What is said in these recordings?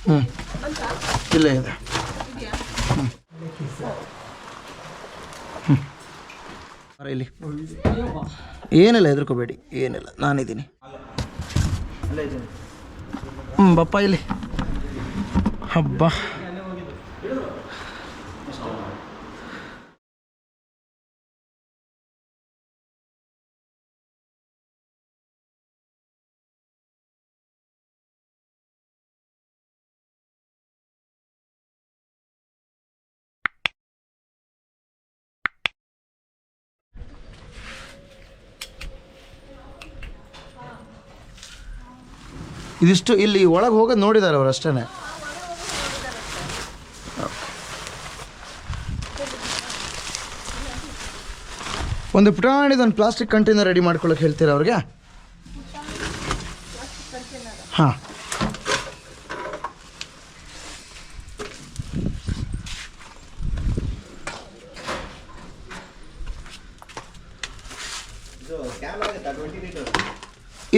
ಹ್ಞೂ ಇಲ್ಲೇ ಇದೆ. ಹ್ಞೂ ಇಲ್ಲಿ ಏನಿಲ್ಲ, ಹೆದರ್ಕೋಬೇಡಿ, ಏನಿಲ್ಲ, ನಾನಿದ್ದೀನಿ. ಬಪ್ಪ ಇಲ್ಲಿ ಹಬ್ಬ. ಇದಿಷ್ಟು ಇಲ್ಲಿ ಒಳಗೆ ಹೋಗೋದು ನೋಡಿದ್ದಾರೆ ಅವರು ಅಷ್ಟೇ. ಒಂದು ಪುಟಾಣಿದೊಂದು ಪ್ಲಾಸ್ಟಿಕ್ ಕಂಟೈನರ್ ರೆಡಿ ಮಾಡ್ಕೊಳ್ಳೋಕೆ ಹೇಳ್ತೀರಾ ಅವ್ರಿಗೆ? ಹಾಂ,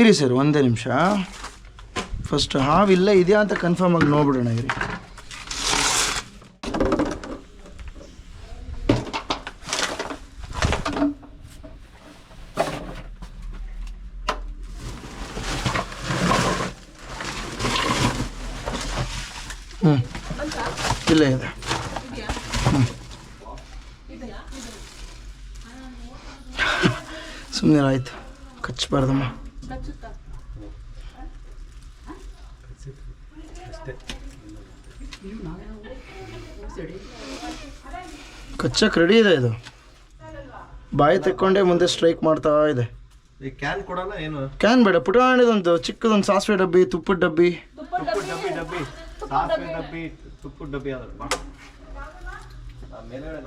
ಇರಿ ಸರ್, ಒಂದೇ ನಿಮಿಷ. ಫಸ್ಟ್ ಹಾವಿಲ್ಲ ಇದೆಯಾ ಅಂತ ಕನ್ಫರ್ಮ್ ಆಗಿ ನೋಡ್ಬಿಡೋಣ. ಇರಿ, ಇಲ್ಲೇ ಇದೆ. ಸುಮ್ಮನೆ ಆಯ್ತು, ಕಚ್ಚಬಾರ್ದಮ್ಮ. ಕಚ್ಚಕ್ಕೆ ರೆಡಿ ಇದೆ. ಇದು ಬಾಯಿ ತೆಕ್ಕೊಂಡೇ ಮುಂದೆ ಸ್ಟ್ರೈಕ್ ಮಾಡ್ತಾ ಇದೆ. ಕ್ಯಾನ್ ಕೊಡಲ್ಲ ಏನು? ಕ್ಯಾನ್ ಬೇಡ, ಪುಟಾಣಿದೊಂದು ಚಿಕ್ಕದೊಂದು ಸಾಸಿವೆ ಡಬ್ಬಿ, ತುಪ್ಪದ ಡಬ್ಬಿ, ಸಾಸಿವೆ ಡಬ್ಬಿ, ತುಪ್ಪದ ಡಬ್ಬಿ ಆದ್ರೆ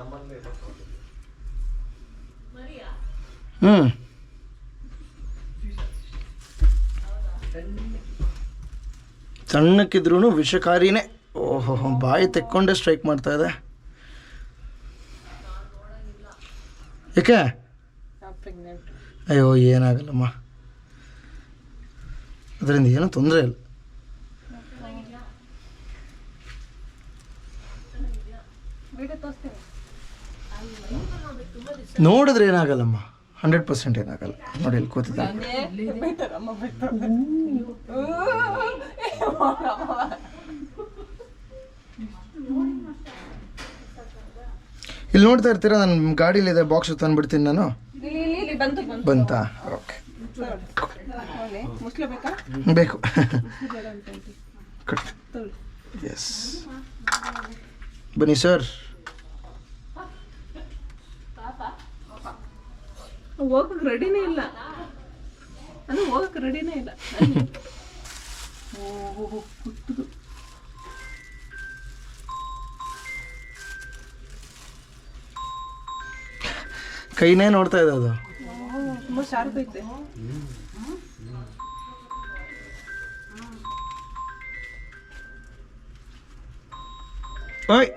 ನಮ್ಮಲ್ಲಿ. ಸಣ್ಣಕ್ಕಿದ್ರೂ ವಿಷಕಾರಿನೇ. ಓಹೋ, ಬಾಯಿ ತೆಕ್ಕೊಂಡೇ ಸ್ಟ್ರೈಕ್ ಮಾಡ್ತಾ ಇದೆ. ಏಕೆ? ಅಯ್ಯೋ, ಏನಾಗಲ್ಲಮ್ಮ, ಅದರಿಂದ ಏನೂ ತೊಂದರೆ ಇಲ್ಲ. ನೋಡಿದ್ರೆ ಏನಾಗಲ್ಲಮ್ಮ, 100% ಏನಾಗಲ್ಲ. ನೋಡಿ ಇಲ್ಲಿ ಕೂತಿದ್ದ. ಇಲ್ಲಿ ನೋಡ್ತಾ ಇರ್ತೀರಾ, ನನ್ನ ಗಾಡೀಲಿದೆ ಬಾಕ್ಸ್, ತಂದುಬಿಡ್ತೀನಿ ನಾನು. ಬಂತಾ? ಓಕೆ, ಬೇಕು. ಎಸ್, ಬನ್ನಿ ಸರ್. ಹೋಗಕ್ಕೆ ರೆಡಿನೇ ಇಲ್ಲ, ನಾನು ಹೋಗಕ್ಕೆ ರೆಡಿನೇ ಇಲ್ಲ. ಕೈನೇ ನೋಡ್ತಾ ಇದೆ ಅದು. ತುಂಬ ಶಾರ್ಪ್ ಐತೆ. ಓಯ್,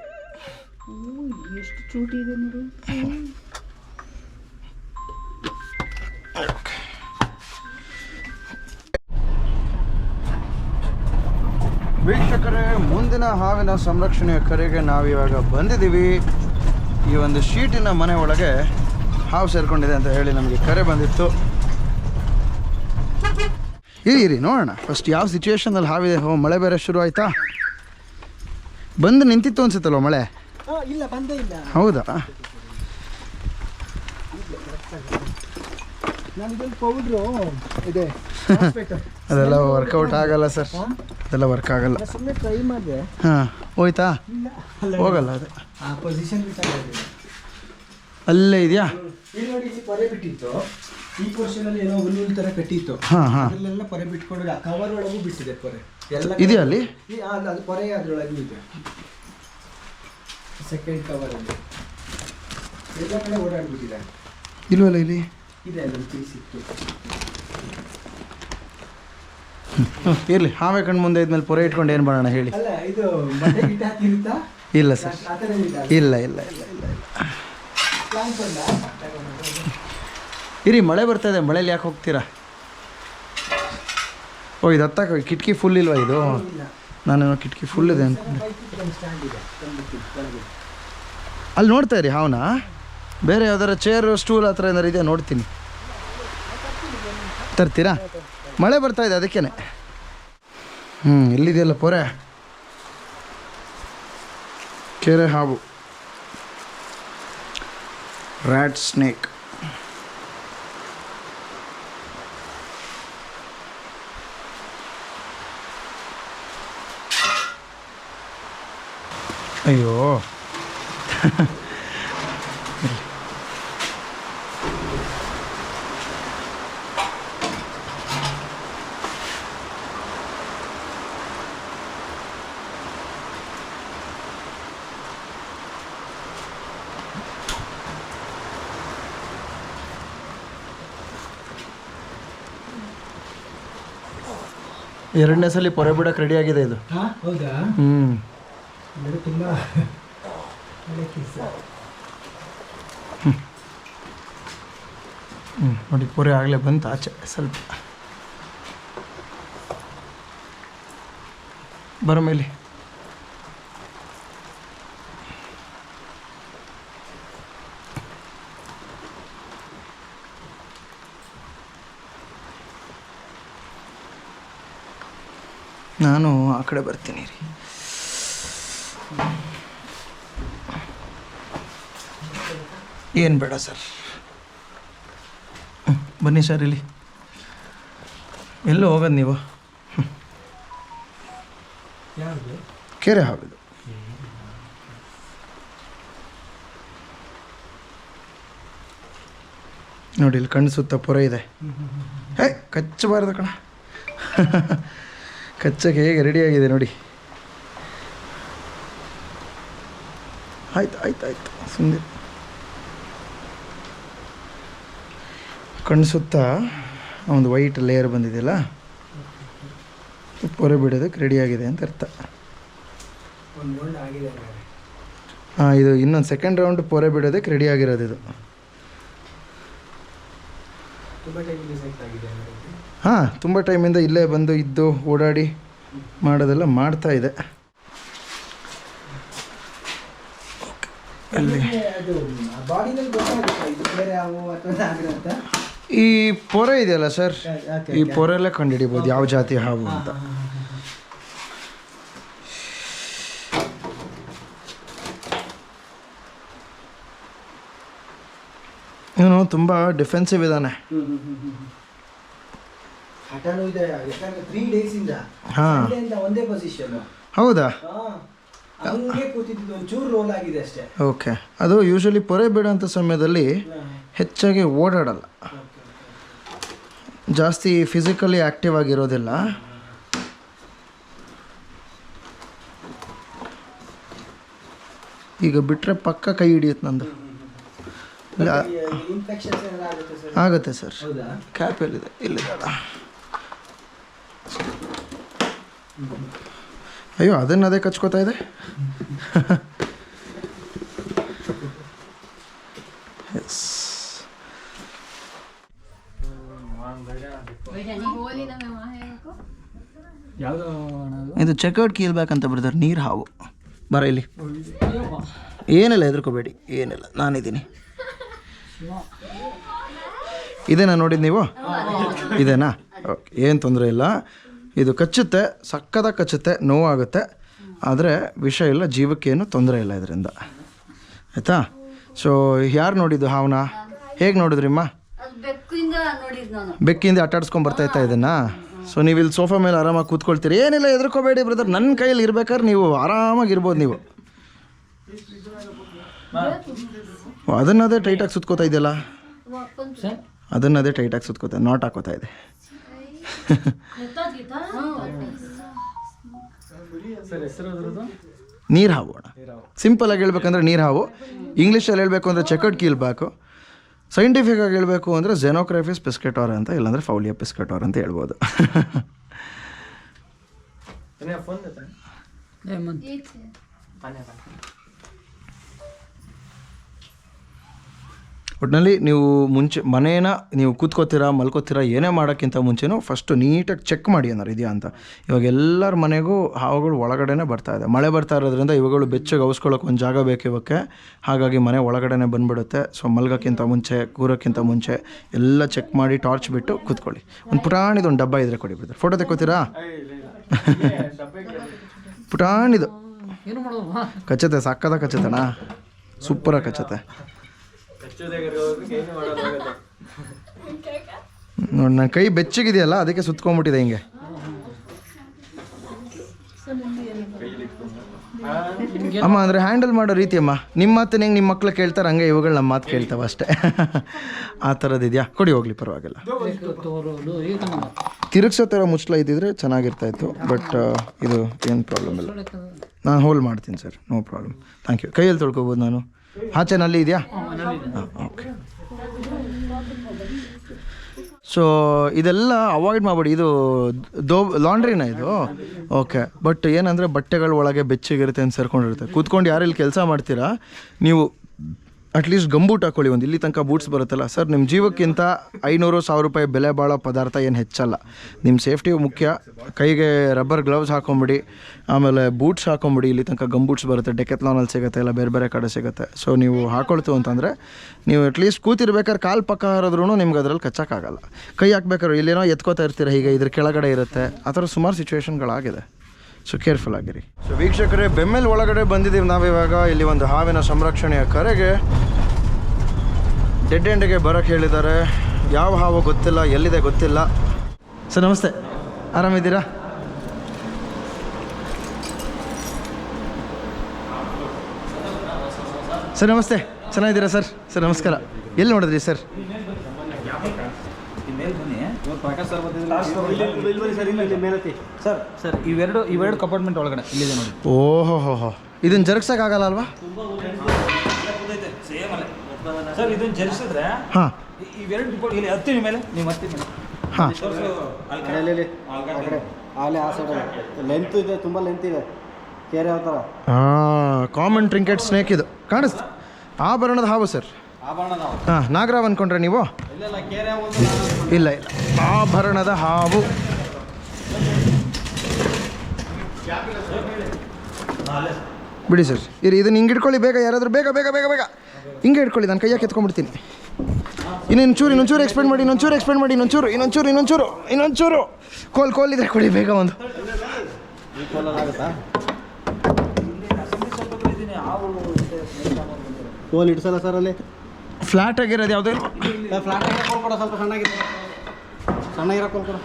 ಎಷ್ಟು ಚೂಟಿ ಇದೆ ನೋಡು. ವೀಕ್ಷಕರೇ, ಮುಂದಿನ ಹಾವಿನ ಸಂರಕ್ಷಣೆಯ ಕರೆಗೆ ನಾವಿವಾಗ ಬಂದಿದ್ದೀವಿ. ಈ ಒಂದು ಶೀಟಿನ ಮನೆ ಒಳಗೆ ಹಾವು ಸೇರ್ಕೊಂಡಿದೆ ಅಂತ ಹೇಳಿ ನಮಗೆ ಕರೆ ಬಂದಿತ್ತು. ಇರಿ ನೋಡೋಣ ಫಸ್ಟ್ ಯಾವ ಸಿಚುವೇಶನಲ್ಲಿ ಹಾವಿದೆ. ಮಳೆ ಬೇರೆ ಶುರು ಆಯ್ತಾ? ಬಂದು ನಿಂತಿತ್ತು ಅನ್ಸುತ್ತಲ್ವ ಮಳೆ? ಇಲ್ಲ, ಬಂದೇ ಇಲ್ಲ. ಹೌದಾ? ಅದೆಲ್ಲ ವರ್ಕೌಟ್ ಆಗಲ್ಲ ಸರ್, ಅದೆಲ್ಲ ವರ್ಕ್ ಆಗಲ್ಲ. ಸುಮ್ಮನೆ ಟ್ರೈ ಮಾಡಿದೆ. ಹಾಂ, ಹೋಯ್ತಾ? ಹೋಗಲ್ಲ ಅದು. ಪೊಸಿಷನ್ ಅಲ್ಲೇ ಇದೆಯಾ? ಇಲ್ಲಿ ನೋಡಿ, ಇಲ್ಲಿ ಪೊರೆ ಬಿಟ್ಟಿತ್ತು. ಈ ಪೋರ್ಷನ್ ಅಲ್ಲಿ ಏನೋ ಹುಲ್ಲು ತರ ಕಟ್ಟಿತ್ತು. ಅಲ್ಲೆಲ್ಲ ಪೊರೆ ಬಿಟ್ಕೊಂಡು ಕವರ್ ಒಳಗೂ ಬಿಟ್ಟಿದೆ ಪೊರೆ. ಎಲ್ಲ ಇದೆಯಾ ಅಲ್ಲಿ? ಅದು ಪೊರೆ ಅದ್ರೊಳಗೂ ಇದೆ. ಸೆಕೆಂಡ್ ಕವರ್ ಅಲ್ಲಿ ಎಲ್ಲ ಕಡೆ ಓಡಾಡ್ಬಿಟ್ಟಿದೆ. ಇಲ್ವಲ್ಲ ಇಲ್ಲಿ? ಇದೆ, ಅಲ್ಲೊಂದು ಪೀಸ್ ಇತ್ತು. ಇರಲಿ, ಹಾವೇ ಕಣ್ಣು ಮುಂದೆ ಇದ್ಮೇಲೆ ಪೊರೆ ಇಟ್ಕೊಂಡು ಏನು ಮಾಡೋಣ ಹೇಳಿ? ಅಲ್ಲ, ಇದು ಮನೆ ಗಿಡ ಹಾಕಿರುತ್ತಾ? ಇಲ್ಲ ಸರ್, ಇಲ್ಲ ಇಲ್ಲ ಇಲ್ಲ ಇಲ್ಲ ಇಲ್ಲ. ಇರಿ, ಮಳೆ ಬರ್ತಾ ಇದೆ, ಮಳೇಲಿ ಯಾಕೆ ಹೋಗ್ತೀರಾ? ಓ, ಇದು ಹತ್ತಾಕ ಕಿಟಕಿ ಫುಲ್ ಇಲ್ವಾ ಇದು? ನಾನೇನೋ ಕಿಟಕಿ ಫುಲ್ ಇದೆ ಅಂತ ಸ್ಟ್ಯಾಂಡ್ ಇದೆ ಕೆಳಗೆ. ಅಲ್ಲಿ ನೋಡ್ತಾ ಇರಿ ಹಾವನ್ನ. ಬೇರೆ ಯಾವ್ದಾರ ಚೇರು ಸ್ಟೂಲ್ ಆ ಥರ ಏನಾರು ಇದೆಯಾ ನೋಡ್ತೀನಿ. ತರ್ತೀರಾ? ಮಳೆ ಬರ್ತಾ ಇದೆ ಅದಕ್ಕೇನೆ. ಎಲ್ಲಿದೆಯಲ್ಲ ಪೊರೆ ಕೆರೆ ಹಾವು, ರ್ಯಾಟ್ ಸ್ನೇಕ್. ಅಯ್ಯೋ ಎರಡನೇ ಸಲ ಪೊರೆ ಬಿಡಕ್ಕೆ ರೆಡಿ ಆಗಿದೆ ಇದು. ಹೌದಾ? ತುಂಬ ಒಳ್ಳೆ ಕಿಸ್. ನೋಡಿ ಪೊರೆ ಆಗಲೇ ಬಂತು ಆಚೆ. ಸ್ವಲ್ಪ ಬರೋ ಮೇಲೆ ನಾನು ಆ ಕಡೆ ಬರ್ತೀನಿ ರೀ. ಏನು ಬೇಡ ಸರ್. ಬನ್ನಿ ಸರ್ ಇಲ್ಲಿ. ಎಲ್ಲೂ ಹೋಗೋದು ನೀವು? ಯಾವುದು? ಕೆರೆ ಹಾವಿದು. ನೋಡಿ ಇಲ್ಲಿ ಕಣ್ಣು ಸುತ್ತ ಪೊರೆ ಇದೆ. ಕಚ್ಚಬಾರ್ದು ಕಣ. ಕಚ್ಚಕ್ಕೆ ಹೇಗೆ ರೆಡಿಯಾಗಿದೆ ನೋಡಿ. ಆಯ್ತು ಆಯ್ತು ಆಯ್ತು ಸುಮ್ಮನೆ. ಕಣ್ಣು ಸುತ್ತ ಒಂದು ವೈಟ್ ಲೇಯರ್ ಬಂದಿದೆಯಲ್ಲ, ಪೊರೆ ಬಿಡೋದಕ್ಕೆ ರೆಡಿಯಾಗಿದೆ ಅಂತ ಅರ್ಥ. ಇದು ಇನ್ನೊಂದು ಸೆಕೆಂಡ್ ರೌಂಡ್ ಪೊರೆ ಬಿಡೋದಕ್ಕೆ ರೆಡಿ ಆಗಿರೋದು ಇದು. ತುಂಬ ಟೈಮಿಂದ ಇಲ್ಲೇ ಬಂದು ಇದ್ದು ಓಡಾಡಿ ಮಾಡೋದೆಲ್ಲ ಮಾಡ್ತಾ ಇದೆ. ಅಲ್ಲಿ ಈ ಪೊರೆ ಇದೆಯಲ್ಲ ಸರ್, ಈ ಪೊರೆಲ್ಲ ಕಂಡುಹಿಡಿಬೋದು ಯಾವ ಜಾತಿ ಹಾವು ಅಂತ. ಇವನು ತುಂಬ ಡಿಫೆನ್ಸಿವ್ ಇದ್ದಾನೆ. ಹೌದಾ? ಓಕೆ. ಅದು ಯೂಶಲಿ ಪೊರೆ ಬಿಡೋಂಥ ಸಮಯದಲ್ಲಿ ಹೆಚ್ಚಾಗಿ ಓಡಾಡಲ್ಲ, ಜಾಸ್ತಿ ಫಿಸಿಕಲಿ ಆ್ಯಕ್ಟಿವ್ ಆಗಿರೋದಿಲ್ಲ. ಈಗ ಬಿಟ್ಟರೆ ಪಕ್ಕ ಕೈ ಹಿಡಿಯುತ್ತೆ ನಂದು. ಆಗುತ್ತೆ ಸರ್. ಕ್ಯಾಪ್ ಎಲ್ಲಿದೆ? ಇಲ್ಲಿದಲ್ಲ. ಅಯ್ಯೋ ಅದನ್ನೇ ಕಚ್ಕೋತಾ ಇದೆ. ಎಸ್. ಇದು ಚೆಕ್ಔಟ್ ಕೀಲ್ಬ್ಯಾಕ್ ಅಂತ ಬರ್ತಾರೆ, ನೀರು ಹಾವು. ಬರ ಇಲ್ಲಿ. ಏನಿಲ್ಲ, ಹೆದರ್ಕೋಬೇಡಿ, ಏನಿಲ್ಲ, ನಾನಿದ್ದೀನಿ. ಇದೇನಾ ನೋಡಿದ್ದು ನೀವು? ಇದೇನಾ? ಓಕೆ, ಏನು ತೊಂದರೆ ಇಲ್ಲ. ಇದು ಕಚ್ಚುತ್ತೆ, ಸಕ್ಕತ್ತಾಗಿ ಕಚ್ಚುತ್ತೆ, ನೋವಾಗುತ್ತೆ, ಆದರೆ ವಿಷ ಇಲ್ಲ, ಜೀವಕ್ಕೇನು ತೊಂದರೆ ಇಲ್ಲ ಇದರಿಂದ. ಆಯಿತಾ? ಸೊ ಯಾರು ನೋಡಿದ್ದು ಹಾವನ್ನ? ಹೇಗೆ ನೋಡಿದ್ರಿಮ್ಮ? ಬೆಕ್ಕಿಂದ ಆಟಾಡ್ಸ್ಕೊಂಡು ಬರ್ತಾಯಿತ್ತಾ ಇದನ್ನು? ಸೊ ನೀವು ಇಲ್ಲಿ ಸೋಫಾ ಮೇಲೆ ಆರಾಮಾಗಿ ಕೂತ್ಕೊಳ್ತೀರಿ. ಏನಿಲ್ಲ, ಹೆದರ್ಕೋಬೇಡಿ ಬ್ರದರ್, ನನ್ನ ಕೈಯಲ್ಲಿ ಇರ್ಬೇಕಾದ್ರೆ ನೀವು ಆರಾಮಾಗಿರ್ಬೋದು. ನೀವು ಅದನ್ನದೇ ಟೈಟಾಗಿ ಸುತ್ಕೋತಾ ಇದೆಯಲ್ಲ, ಅದನ್ನದೇ ಟೈಟಾಗಿ ಸುತ್ಕೋತಾ, ನಾಟ್ ಹಾಕೋತಾ ಇದೆ. ನೀರು ಹಾವು ಅಣ್ಣ. ಸಿಂಪಲ್ ಆಗಿ ಹೇಳ್ಬೇಕಂದ್ರೆ ನೀರು ಹಾವು. ಇಂಗ್ಲೀಷಲ್ಲಿ ಹೇಳಬೇಕು ಅಂದರೆ ಚೆಕರ್ಡ್ ಕೀಲ್ಬ್ಯಾಕು. ಸೈಂಟಿಫಿಕ್ ಆಗಿ ಹೇಳಬೇಕು ಅಂದರೆ ಝೆನೋಕ್ರೈಫಿಸ್ ಪಿಸ್ಕೆಟಾರ್ ಅಂತ, ಇಲ್ಲಾಂದರೆ ಫೌಲಿಯಾ ಪಿಸ್ಕೆಟಾರ್ ಅಂತ ಹೇಳ್ಬೋದು. ಒಟ್ಟಿನಲ್ಲಿ ನೀವು ಮುಂಚೆ ಮನೇನ ನೀವು ಕೂತ್ಕೋತೀರಾ ಮಲ್ಕೋತೀರಾ ಏನೇ ಮಾಡೋಕ್ಕಿಂತ ಮುಂಚೆನೂ ಫಸ್ಟು ನೀಟಾಗಿ ಚೆಕ್ ಮಾಡಿ ಏನಾರು ಇದೆಯಾ ಅಂತ. ಇವಾಗ ಎಲ್ಲರ ಮನೆಗೂ ಹಾವುಗಳು ಒಳಗಡೆನೇ ಬರ್ತಾ ಇದೆ. ಮಳೆ ಬರ್ತಾ ಇರೋದ್ರಿಂದ ಇವುಗಳು ಬೆಚ್ಚಗೆ ಔಸ್ಕೊಳ್ಳೋಕೆ ಒಂದು ಜಾಗ ಬೇಕು ಇವಕ್ಕೆ, ಹಾಗಾಗಿ ಮನೆ ಒಳಗಡೆನೇ ಬಂದುಬಿಡುತ್ತೆ. ಸೊ ಮಲ್ಗೋಕ್ಕಿಂತ ಮುಂಚೆ ಕೂರೋಕ್ಕಿಂತ ಮುಂಚೆ ಎಲ್ಲ ಚೆಕ್ ಮಾಡಿ ಟಾರ್ಚ್ ಬಿಟ್ಟು ಕೂತ್ಕೊಳ್ಳಿ. ಒಂದು ಪುಟಾಣಿದು ಒಂದು ಡಬ್ಬ ಇದ್ರೆ ಕೊಡಿ ಬಿಡ್ತಾರೆ. ಫೋಟೋ ತೆಕ್ಕೋತೀರಾ? ಪುಟಾಣಿದು ಕಚ್ಚತೆ, ಸಾಕದ ಕಚ್ಚತಣ್ಣ, ಸೂಪರಾಗಿ ಕಚ್ಚತೆ ನೋಡಿ. ನನ್ನ ಕೈ ಬೆಚ್ಚಗಿದೆಯಲ್ಲ ಅದಕ್ಕೆ ಸುತ್ಕೊಂಡ್ಬಿಟ್ಟಿದೆ ಹಿಂಗೆ. ಅಮ್ಮ ಅಂದರೆ ಹ್ಯಾಂಡಲ್ ಮಾಡೋ ರೀತಿ ಅಮ್ಮ, ನಿಮ್ಮ ಮಾತನ್ನ ಹೆಂಗೆ ನಿಮ್ಮ ಮಕ್ಳು ಕೇಳ್ತಾರೆ ಹಂಗೆ ಇವುಗಳು ನಮ್ಮ ಮಾತು ಕೇಳ್ತಾವೆ ಅಷ್ಟೇ. ಆ ಥರದ್ದಿದೆಯಾ? ಕೊಡಿ ಹೋಗಲಿ, ಪರವಾಗಿಲ್ಲ. ತಿರುಗಿಸೋ ಥರ ಮುಚ್ಚಲ ಇದ್ದಿದ್ರೆ ಚೆನ್ನಾಗಿರ್ತಾಯಿತ್ತು, ಬಟ್ ಇದು ಏನು ಪ್ರಾಬ್ಲಮ್ ಇಲ್ಲ. ನಾನು ಹೋಲ್ಡ್ ಮಾಡ್ತೀನಿ sir, no problem. Thank you. ಕೈಯಲ್ಲಿ ತೊಳ್ಕೊಬೋದು ನಾನು? ಆಚೆನಲ್ಲಿ ಇದೆಯಾ? ಹಾಂ, ಓಕೆ. ಸೊ ಇದೆಲ್ಲ ಅವಾಯ್ಡ್ ಮಾಡಬೇಡಿ. ಇದು ಲಾಂಡ್ರಿನ ಇದು? ಓಕೆ. ಬಟ್ ಏನಂದರೆ ಬಟ್ಟೆಗಳ ಒಳಗೆ ಬೆಚ್ಚಗಿರುತ್ತೆ ಅಂತ ಸೇರ್ಕೊಂಡಿರುತ್ತೆ. ಕೂತ್ಕೊಂಡು ಯಾರಲ್ಲಿ ಕೆಲಸ ಮಾಡ್ತೀರಾ ನೀವು ಅಟ್ಲೀಸ್ಟ್ ಗಂಬೂಟ್ ಹಾಕ್ಕೊಳ್ಳಿ. ಒಂದು ಇಲ್ಲಿ ತನಕ ಬೂಟ್ಸ್ ಬರುತ್ತಲ್ಲ ಸರ್. ನಿಮ್ಮ ಜೀವಕ್ಕಿಂತ 500-1000 ರೂಪಾಯಿ ಬೆಲೆ ಬಾಳೋ ಪದಾರ್ಥ ಏನು ಹೆಚ್ಚಲ್ಲ. ನಿಮ್ಮ ಸೇಫ್ಟಿ ಮುಖ್ಯ. ಕೈಗೆ ರಬ್ಬರ್ ಗ್ಲೌಸ್ ಹಾಕೊಂಬಿಡಿ, ಆಮೇಲೆ ಬೂಟ್ಸ್ ಹಾಕೊಂಬಿಡಿ. ಇಲ್ಲಿ ತನಕ ಗಂಬೂಟ್ಸ್ ಬರುತ್ತೆ, ಡೆಕೆತ್ಲಾನಲ್ಲಿ ಸಿಗುತ್ತೆ, ಎಲ್ಲ ಬೇರೆ ಬೇರೆ ಕಡೆ ಸಿಗುತ್ತೆ. ಸೊ ನೀವು ಹಾಕೊಳ್ತು ಅಂತಂದರೆ ನೀವು ಅಟ್ಲೀಸ್ಟ್ ಕೂತಿರ್ಬೇಕಾದ್ರೆ ಕಾಲು ಪಕ್ಕ ಹರಿದ್ರೂ ನಿಮ್ಗೆ ಅದರಲ್ಲಿ ಕಚ್ಚೋಕ್ಕಾಗಲ್ಲ. ಕೈ ಹಾಕ್ಬೇಕಾದ್ರೆ ಇಲ್ಲೇನೋ ಎತ್ಕೋತಾ ಇರ್ತೀರ, ಹೀಗೆ ಇದ್ರ ಕೆಳಗಡೆ ಇರುತ್ತೆ. ಆ ಥರ ಸುಮಾರು ಸಿಚುವೇಶನ್ಗಳಾಗಿದೆ. ಸೊ ಕೇರ್ಫುಲ್ ಆಗಿರಿ. ಸೊ ವೀಕ್ಷಕರೇ, ಬೆಮ್ಮೆಲ್ ಒಳಗಡೆ ಬಂದಿದ್ದೀವಿ ನಾವಿವಾಗ. ಇಲ್ಲಿ ಒಂದು ಹಾವಿನ ಸಂರಕ್ಷಣೆಯ ಕರೆಗೆ ಡೆಡ್ ಎಂಡ್ಗೆ ಬರೋಕ್ಕೆ ಹೇಳಿದ್ದಾರೆ. ಯಾವ ಹಾವು ಗೊತ್ತಿಲ್ಲ, ಎಲ್ಲಿದೆ ಗೊತ್ತಿಲ್ಲ. ಸರ್ ನಮಸ್ತೆ, ಆರಾಮಿದ್ದೀರಾ? ಸರ್ ನಮಸ್ತೆ, ಚೆನ್ನಾಗಿದ್ದೀರಾ ಸರ್? ಸರ್ ನಮಸ್ಕಾರ. ಎಲ್ಲಿ ನೋಡಿದ್ರಿ ಸರ್? ಸರ್ ಇವೆರಡು ಕಂಪಾರ್ಟ್ಮೆಂಟ್ ಒಳಗಡೆ ಇಲ್ಲಿದೆ ನೋಡಿ. ಓಹೋ, ಇದನ್ನು ಜರುಗ್ಸೋಕ್ಕಾಗಲ್ಲ ಅಲ್ವಾ? ಸರ್ ಇದನ್ನು ಜರಿಸಿದ್ರೆ ಹಾಂ, ಇವೆರಡು ಇಲ್ಲಿ ಹತ್ತೀನಿ ಮೇಲೆ ನೀವು ಹತ್ತಿ ಮೇಲೆ. ಹಾಂ, ಲೆಂತ್ ಇದೆ, ತುಂಬ ಲೆಂತ್ ಇದೆ. ಕೇರೆ ಯಾವ ಥರ ಕಾಮನ್ ಟ್ರಿಂಕೆಟ್ ಸ್ನೇಕ್ ಇದು ಕಾಣಿಸ್ತು. ಆಭರಣದ ಹಾವು ಸರ್. ಹಾಂ, ನಾಗರಾವ್ ಅಂದ್ಕೊಂಡ್ರೆ ನೀವು? ಇಲ್ಲ, ಆಭರಣದ ಹಾವು. ಬಿಡಿ ಸರ್, ಇದನ್ನು ಹಿಂಗೆ ಇಟ್ಕೊಳ್ಳಿ ಬೇಗ. ಯಾರಾದರೂ ಬೇಗ ಬೇಗ ಬೇಗ ಬೇಗ ಹಿಂಗೆ ಇಟ್ಕೊಳ್ಳಿ, ನಾನು ಕೈಯಾಗಿ ಎತ್ಕೊಂಡ್ಬಿಡ್ತೀನಿ. ಇನ್ನೊಂಚೂರು ಎಕ್ಸ್ಪೆಂಡ್ ಮಾಡಿ, ಇನ್ನೊಂಚೂರು ಕೋಲ್ ಇದ್ರೆ ಕೊಡಿ ಬೇಗ. ಒಂದು ಕೋಲ್ ಇಡ್ಸಲ್ಲ ಸರ್ ಅಲ್ಲಿ. ಫ್ಲಾಟ್ ಆಗಿರೋದು ಯಾವುದೇ ಫ್ಲಾಟ್ ಆಗಿರೋ ಕೋಲ್ ಕೊಡ, ಸ್ವಲ್ಪ ಸಣ್ಣಗಿರೋ ಕೋಲ್ ಕೊಡ.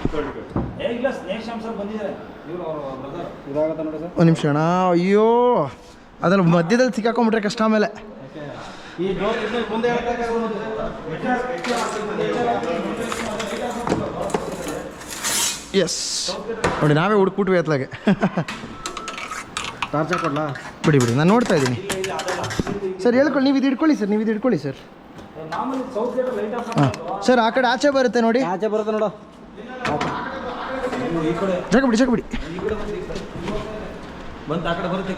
ಇದಾಗತ್ತೆ ನೋಡಿ ಸರ್. ಒಂದು ನಿಮಿಷ ಅಣ್ಣ. ಅಯ್ಯೋ, ಅದ್ರಲ್ಲಿ ಮಧ್ಯದಲ್ಲಿ ಸಿಕ್ಕಾಕೊಂಡ್ಬಿಟ್ರೆ ಕಷ್ಟ. ಆಮೇಲೆ ಈ ಡೋರ್ ಮುಂದೆ ಎಸ್ ನೋಡಿ, ನಾವೇ ಹುಡುಕ್ಬಿಟ್ವಿ ಅತ್ಲಾಗೆ. ಟಾರ್ಚ್ ಹಾಕೊಡ್ಲಾ? ಬಿಡಿ ನಾನು ನೋಡ್ತಾ ಇದ್ದೀನಿ ಸರ್. ಹೇಳ್ಕೊಳ್ಳಿ, ನೀವು ಇದು ಇಟ್ಕೊಳ್ಳಿ ಸರ್. ಹಾಂ ಸರ್, ಆ ಕಡೆ ಆಚೆ ಬರುತ್ತೆ ನೋಡಿ. ಆಚೆ ಬರುತ್ತೆ ನೋಡು. ಜಾಗ ಬಿಡಿ. ಬಂದು ಆ ಕಡೆ ಬರುತ್ತೆ.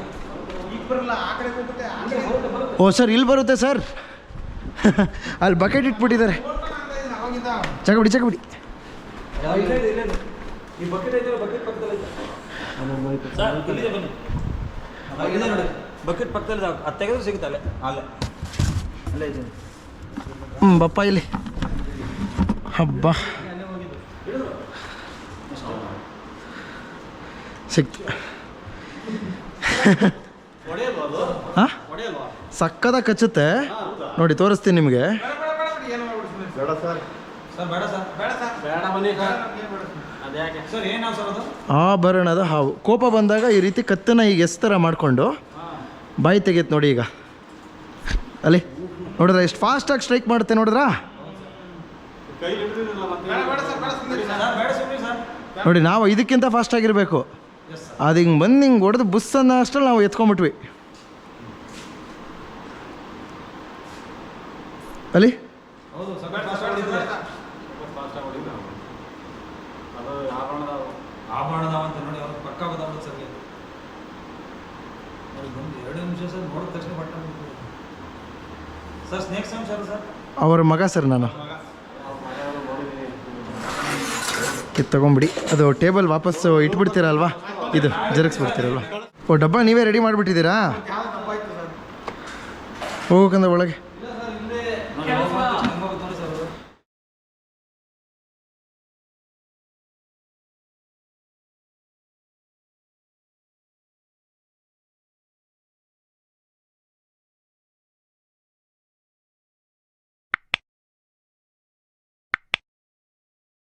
ಓ ಸರ್, ಇಲ್ಲಿ ಬರುತ್ತೆ ಸರ್. ಅಲ್ಲಿ ಬಕೆಟ್ ಇಟ್ಬಿಟ್ಟಿದ್ದಾರೆ. ಜಾಗ ಬಿಡಿ. ಈ ಬಕೆಟ್ ಐತೆ, ಬಕೆಟ್ ಪಕ್ಕದಲ್ಲಿ ನೋಡಿ. ಬಕೆಟ್ ಪಕ್ಕದಲ್ಲಿ ಅದು ತೆಗೆದು ಸಿಗುತ್ತೆ ಅಲ್ಲೇ ಇದೆ. ಬಪ್ಪ ಇಲ್ಲಿ ಹಬ್ಬ ಸಿಕ್ತು. ಹಾಂ, ಸಕ್ಕದ ಕಚ್ಚುತ್ತೆ ನೋಡಿ, ತೋರಿಸ್ತೀನಿ ನಿಮಗೆ. ಆಭರಣದ ಹಾವು ಕೋಪ ಬಂದಾಗ ಈ ರೀತಿ ಕತ್ತನ್ನ ಈಗ ಎಸ್ತರ ಮಾಡಿಕೊಂಡು ಬಾಯಿ ತೆಗೆಯುತ್ತೆ ನೋಡಿ. ಈಗ ಅಲ್ಲಿ ನೋಡಿದ್ರ ಎಷ್ಟು ಫಾಸ್ಟಾಗಿ ಸ್ಟ್ರೈಕ್ ಮಾಡುತ್ತೆ ನೋಡಿದ್ರಾ? ನೋಡಿ, ನಾವು ಇದಕ್ಕಿಂತ ಫಾಸ್ಟಾಗಿರಬೇಕು. ಅದು ಹಿಂಗೆ ಬಂದು ಹಿಂಗೆ ಹೊಡೆದು ಬುಸ್ ಅನ್ನೋ ಅಷ್ಟರಲ್ಲಿ ನಾವು ಎತ್ಕೊಂಡ್ಬಿಟ್ವಿ ಅಲ್ಲಿ. ಅಂತ ನೋಡಿ, ಅವ್ರು ಪಕ್ಕ ಬದಲು ಸರ್. ಅವ್ರಿಗೆ ಒಂದು 2 ನಿಮಿಷ ಸರ್ ನೋಡಿದ ತಕ್ಷಣ ಬಟ್ಟ ಸರ್. ಸ್ನೇಕ್ ಸರ್ ಅವರ ಮಗ ಸರ್ ನಾನು. ಇದು ತೊಗೊಂಬಿಡಿ. ಅದು ಟೇಬಲ್ ವಾಪಸ್ಸು ಇಟ್ಬಿಡ್ತೀರಲ್ವಾ, ಇದು ಜರುಗಿಸ್ಬಿಡ್ತೀರಲ್ವಾ. ಓ ಡಬ್ಬ ನೀವೇ ರೆಡಿ ಮಾಡಿಬಿಟ್ಟಿದ್ದೀರಾ? ಹೋಗೋಕಂದ್ರೆ ಒಳಗೆ